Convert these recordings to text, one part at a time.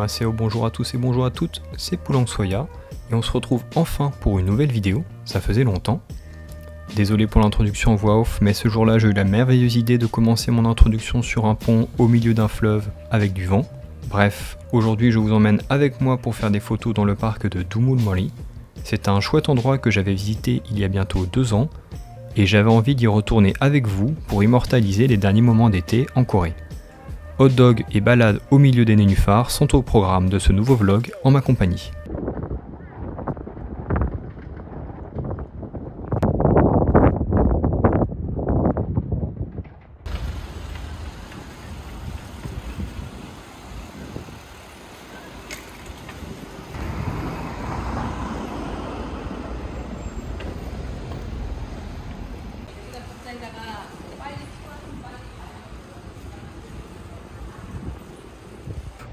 Annyeonghaseyo, bonjour à tous et bonjour à toutes, c'est Poulang Soya et on se retrouve enfin pour une nouvelle vidéo, ça faisait longtemps. Désolé pour l'introduction en voix off, mais ce jour-là j'ai eu la merveilleuse idée de commencer mon introduction sur un pont au milieu d'un fleuve avec du vent. Bref, aujourd'hui je vous emmène avec moi pour faire des photos dans le parc de Doomullmori. C'est un chouette endroit que j'avais visité il y a bientôt 2 ans et j'avais envie d'y retourner avec vous pour immortaliser les derniers moments d'été en Corée. Hot dog et balade au milieu des nénuphars sont au programme de ce nouveau vlog en ma compagnie.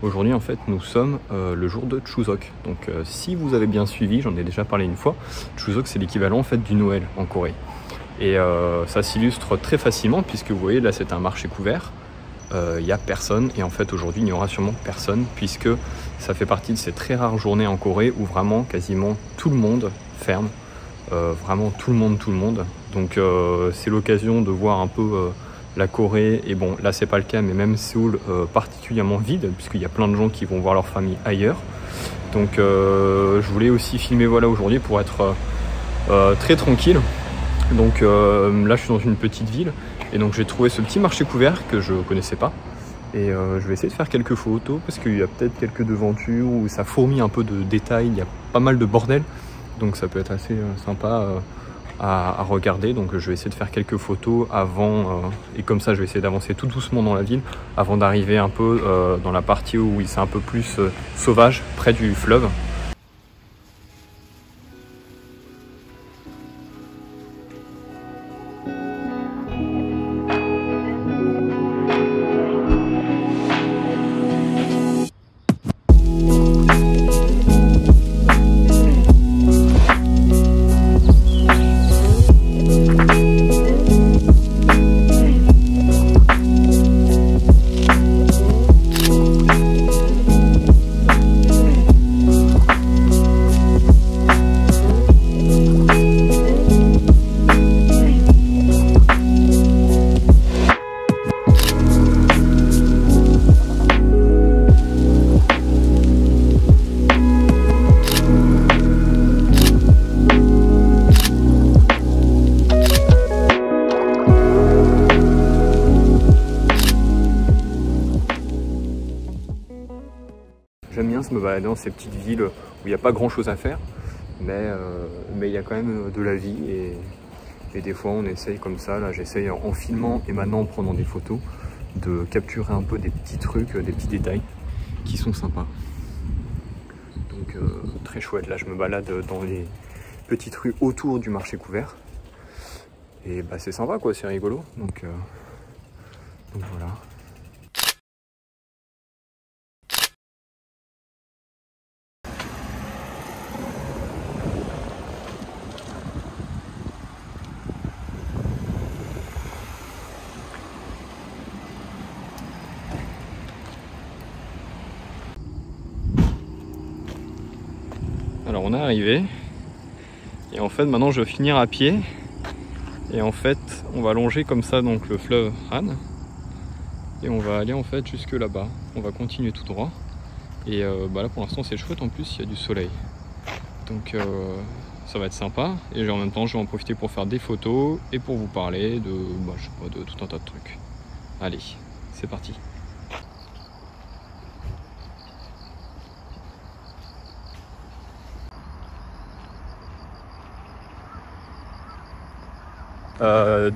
Aujourd'hui en fait nous sommes le jour de Chuseok, donc si vous avez bien suivi, j'en ai déjà parlé une fois, Chuseok c'est l'équivalent en fait du Noël en Corée. Et ça s'illustre très facilement puisque vous voyez là c'est un marché couvert, il n'y a personne et en fait aujourd'hui il n'y aura sûrement personne puisque ça fait partie de ces très rares journées en Corée où vraiment quasiment tout le monde ferme, vraiment tout le monde, donc c'est l'occasion de voir un peu la Corée, et bon là c'est pas le cas, mais même Séoul particulièrement vide puisqu'il y a plein de gens qui vont voir leur famille ailleurs. Donc je voulais aussi filmer voilà aujourd'hui pour être très tranquille. Donc là je suis dans une petite ville et donc j'ai trouvé ce petit marché couvert que je connaissais pas et je vais essayer de faire quelques photos parce qu'il y a peut-être quelques devantures où ça fourmille un peu de détails, il y a pas mal de bordel donc ça peut être assez sympa à regarder. Donc je vais essayer de faire quelques photos avant et comme ça je vais essayer d'avancer tout doucement dans la ville avant d'arriver un peu dans la partie où c'est un peu plus sauvage près du fleuve. J'aime bien me balader dans ces petites villes où il n'y a pas grand chose à faire, mais il y a quand même de la vie et des fois on essaye comme ça, là j'essaye en filmant et maintenant en prenant des photos de capturer un peu des petits trucs, des petits détails qui sont sympas. Donc très chouette, là je me balade dans les petites rues autour du marché couvert et bah, c'est sympa quoi, c'est rigolo, donc voilà. Alors on est arrivé et en fait maintenant je vais finir à pied et en fait on va longer comme ça donc le fleuve Han et on va aller en fait jusque là-bas, on va continuer tout droit et bah là pour l'instant c'est chouette, en plus il y a du soleil donc ça va être sympa et en même temps je vais en profiter pour faire des photos et pour vous parler de, bah, je sais pas, de tout un tas de trucs. Allez, c'est parti.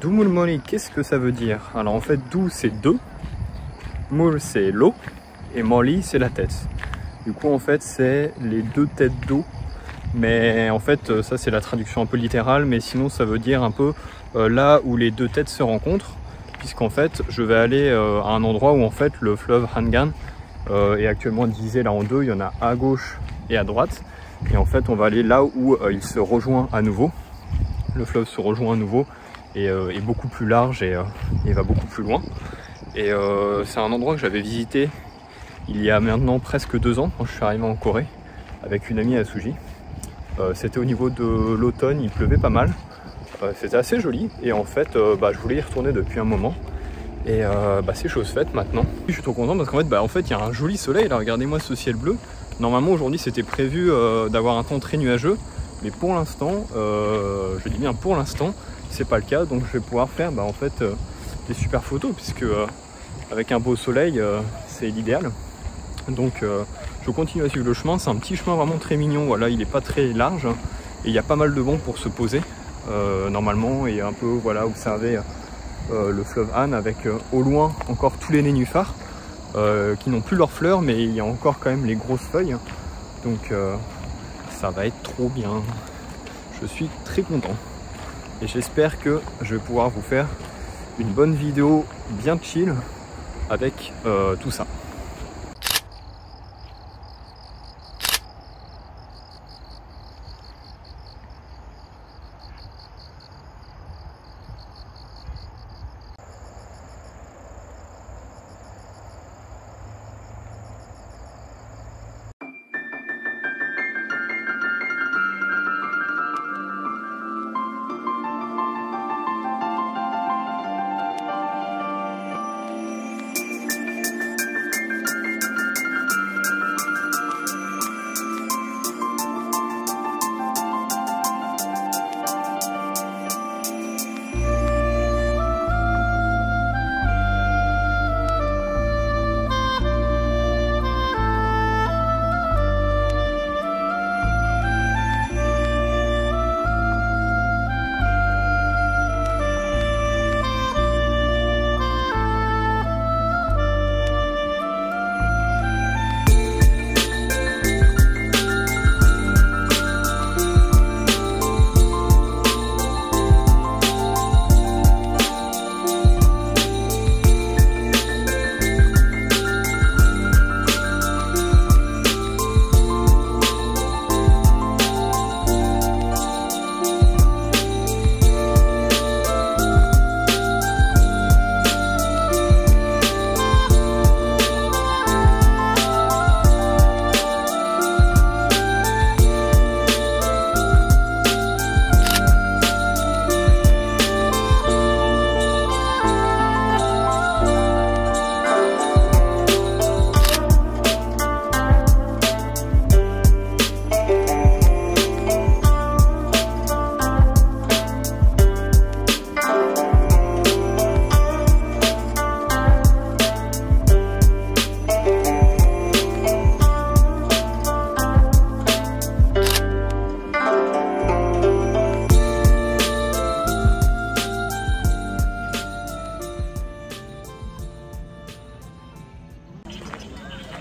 Doomullmori, qu'est-ce que ça veut dire? Alors en fait, Doo c'est deux, Mul c'est l'eau et Mori c'est la tête. Du coup en fait c'est les deux têtes d'eau, mais en fait ça c'est la traduction un peu littérale, mais sinon ça veut dire un peu là où les deux têtes se rencontrent, puisqu'en fait je vais aller à un endroit où en fait le fleuve Hangan est actuellement divisé là en deux, il y en a à gauche et à droite, et en fait on va aller là où il se rejoint à nouveau, le fleuve se rejoint à nouveau et est beaucoup plus large et va beaucoup plus loin. Et c'est un endroit que j'avais visité il y a maintenant presque 2 ans, quand je suis arrivé en Corée avec une amie à Suji. C'était au niveau de l'automne, il pleuvait pas mal. C'était assez joli et en fait je voulais y retourner depuis un moment. Et c'est chose faite maintenant. Je suis trop content parce qu'en fait il y a un joli soleil là, regardez-moi ce ciel bleu. Normalement aujourd'hui c'était prévu d'avoir un temps très nuageux, mais pour l'instant, je dis bien pour l'instant, c'est pas le cas, donc je vais pouvoir faire des super photos puisque avec un beau soleil c'est l'idéal. Donc je continue à suivre le chemin, c'est un petit chemin vraiment très mignon, voilà, il n'est pas très large et il y a pas mal de bancs pour se poser normalement et un peu voilà observer le fleuve Han avec au loin encore tous les nénuphars qui n'ont plus leurs fleurs, mais il y a encore quand même les grosses feuilles, donc ça va être trop bien. Je suis très content et j'espère que je vais pouvoir vous faire une bonne vidéo bien chill avec tout ça.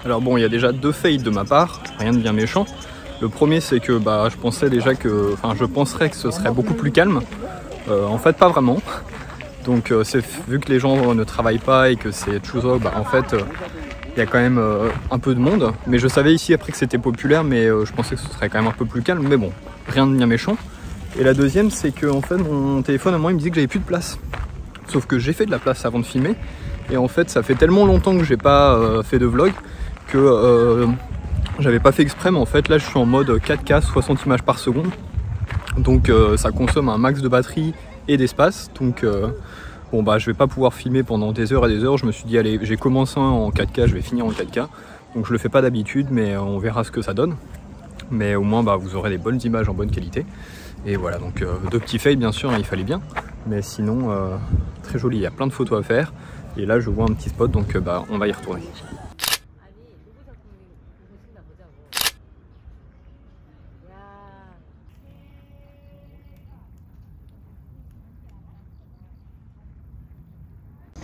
Alors bon, il y a déjà 2 fails de ma part, rien de bien méchant. Le premier, c'est que je pensais déjà que, je penserais que ce serait beaucoup plus calme. En fait, pas vraiment. Donc vu que les gens ne travaillent pas et que c'est Chuseok, il y a quand même un peu de monde. Mais je savais ici après que c'était populaire, mais je pensais que ce serait quand même un peu plus calme. Mais bon, rien de bien méchant. Et la deuxième, c'est que en fait, mon téléphone à moi, il me dit que j'avais plus de place. Sauf que j'ai fait de la place avant de filmer. Et en fait, ça fait tellement longtemps que j'ai pas fait de vlog que j'avais pas fait exprès, mais en fait là je suis en mode 4K 60 images par seconde, donc ça consomme un max de batterie et d'espace, donc je vais pas pouvoir filmer pendant des heures et des heures. Je me suis dit allez, j'ai commencé en 4K, je vais finir en 4K, donc je le fais pas d'habitude, mais on verra ce que ça donne, mais au moins vous aurez des bonnes images en bonne qualité. Et voilà, donc 2 petits fails bien sûr, hein, il fallait bien, mais sinon très joli, il y a plein de photos à faire. Et là je vois un petit spot, donc on va y retourner.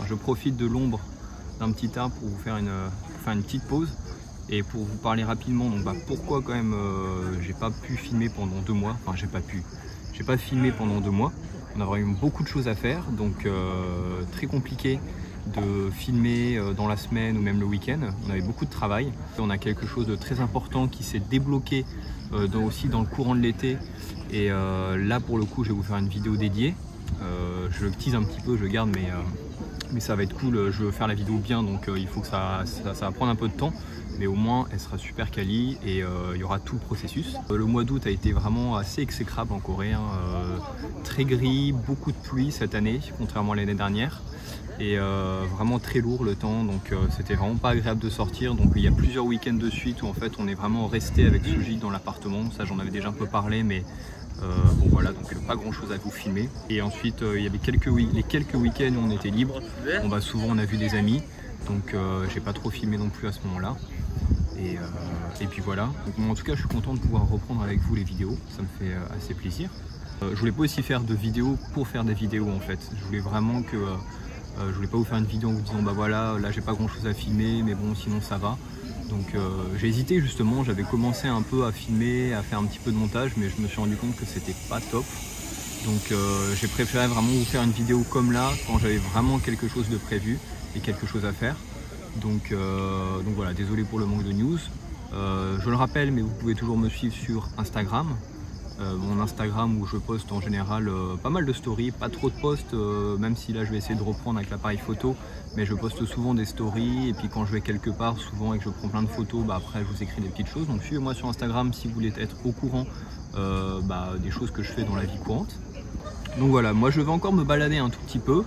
Je profite de l'ombre d'un petit arbre pour vous faire une petite pause et pour vous parler rapidement pourquoi quand même j'ai pas pu filmer pendant 2 mois. Enfin j'ai pas filmé pendant 2 mois. On avait eu beaucoup de choses à faire, donc très compliqué de filmer dans la semaine ou même le week-end. On avait beaucoup de travail. On a quelque chose de très important qui s'est débloqué aussi dans le courant de l'été, et là pour le coup je vais vous faire une vidéo dédiée. Je le tease un petit peu, je garde mais ça va être cool. Je veux faire la vidéo bien, donc il faut que ça va prendre un peu de temps, mais au moins elle sera super quali et il y aura tout le processus. Le mois d'août a été vraiment assez exécrable en Corée, hein. Très gris, beaucoup de pluie cette année, contrairement à l'année dernière. Et vraiment très lourd le temps, donc c'était vraiment pas agréable de sortir. Donc il y a plusieurs week-ends de suite où en fait on est vraiment resté avec Suji dans l'appartement. Ça j'en avais déjà un peu parlé, mais bon voilà, donc pas grand chose à vous filmer. Et ensuite il y avait les quelques week-ends où on était libre. Bon, bah, souvent on a vu des amis, donc j'ai pas trop filmé non plus à ce moment-là. Et puis voilà, donc, bon, en tout cas je suis content de pouvoir reprendre avec vous les vidéos, ça me fait assez plaisir. Je voulais pas aussi faire de vidéos pour faire des vidéos en fait. Je voulais vraiment que je voulais pas vous faire une vidéo en vous disant bah voilà, là j'ai pas grand chose à filmer, mais bon sinon ça va. Donc j'ai hésité justement, j'avais commencé un peu à filmer, à faire un petit peu de montage, mais je me suis rendu compte que c'était pas top. Donc j'ai préféré vraiment vous faire une vidéo comme là, quand j'avais vraiment quelque chose de prévu et quelque chose à faire. Donc voilà, désolé pour le manque de news. Je le rappelle, mais vous pouvez toujours me suivre sur Instagram. Mon Instagram où je poste en général pas mal de stories, pas trop de posts, même si là je vais essayer de reprendre avec l'appareil photo, mais je poste souvent des stories et puis quand je vais quelque part souvent et que je prends plein de photos, bah, après je vous écris des petites choses. Donc suivez-moi sur Instagram si vous voulez être au courant des choses que je fais dans la vie courante. Donc voilà, moi je vais encore me balader un tout petit peu.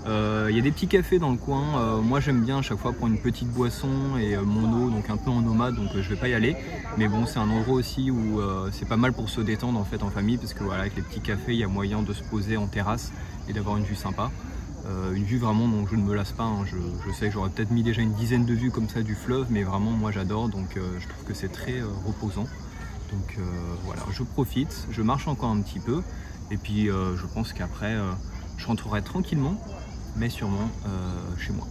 Il y a des petits cafés dans le coin. Moi j'aime bien à chaque fois prendre une petite boisson et mon eau, donc un peu en nomade, donc je vais pas y aller. Mais bon, c'est un endroit aussi où c'est pas mal pour se détendre en fait en famille, parce que voilà, avec les petits cafés, il y a moyen de se poser en terrasse et d'avoir une vue sympa. Une vue vraiment dont je ne me lasse pas, hein. Je sais que j'aurais peut-être mis déjà une dizaine de vues comme ça du fleuve, mais vraiment moi j'adore, donc je trouve que c'est très reposant. Donc voilà, je profite, je marche encore un petit peu. Et puis je pense qu'après je rentrerai tranquillement, mais sûrement chez moi.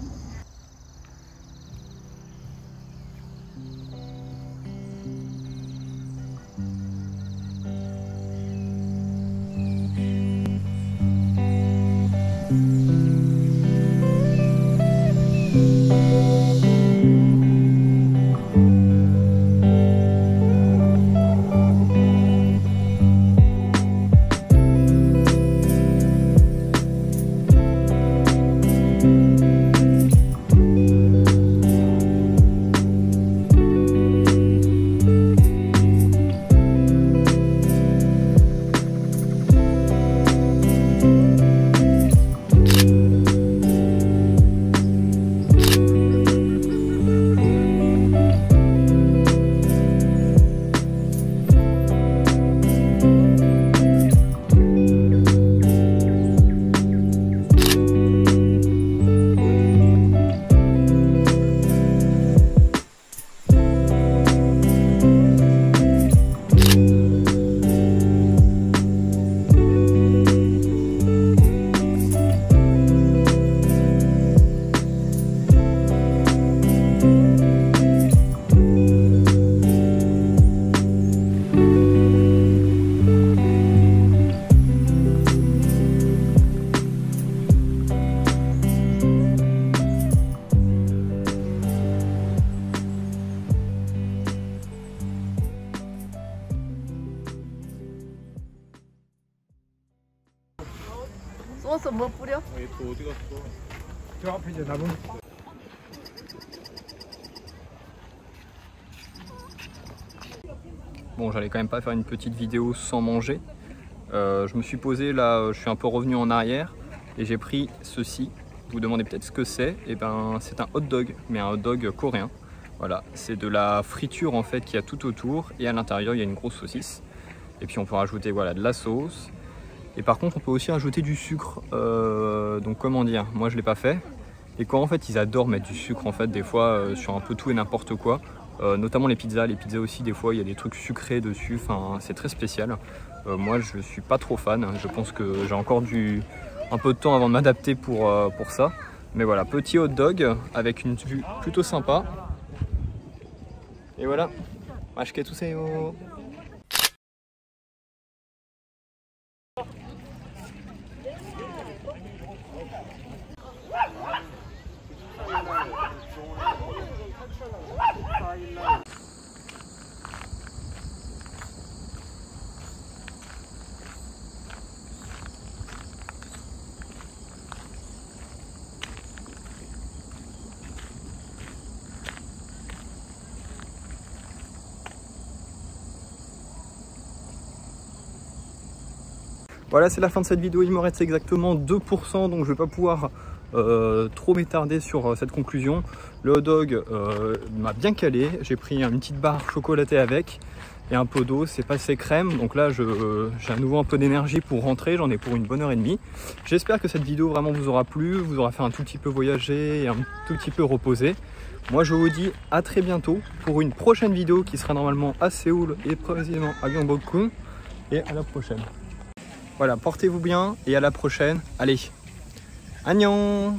소스 뭐 뿌려? 또 어디 갔어? 저 앞에 이제 나무. Bon, j'allais quand même pas faire une petite vidéo sans manger. Je me suis posé là, je suis un peu revenu en arrière et j'ai pris ceci. Vous vous demandez peut-être ce que c'est. Et ben, c'est un hot dog, mais un hot dog coréen. Voilà, c'est de la friture en fait qu'il y a tout autour et à l'intérieur il y a une grosse saucisse. Et puis on peut rajouter voilà de la sauce. Et par contre on peut aussi rajouter du sucre. Donc comment dire, moi je l'ai pas fait. Et quand en fait ils adorent mettre du sucre en fait des fois sur un peu tout et n'importe quoi. Notamment les pizzas aussi des fois il y a des trucs sucrés dessus, enfin c'est très spécial. Moi je suis pas trop fan, je pense que j'ai encore un peu de temps avant de m'adapter pour ça. Mais voilà, petit hot dog avec une vue plutôt sympa. Et voilà, 맛있게드세요. Voilà, c'est la fin de cette vidéo. Il me reste exactement 2%, donc je vais pas pouvoir trop m'étarder sur cette conclusion. Le hot dog m'a bien calé. J'ai pris une petite barre chocolatée avec et un pot d'eau. C'est passé crème, donc là j'ai à nouveau un peu d'énergie pour rentrer. J'en ai pour une bonne heure et demie. J'espère que cette vidéo vraiment vous aura plu, vous aura fait un tout petit peu voyager et un tout petit peu reposer. Moi je vous dis à très bientôt pour une prochaine vidéo qui sera normalement à Séoul et précisément à Gyeongbokgung, et à la prochaine. Voilà, portez-vous bien et à la prochaine. Allez, annyeong.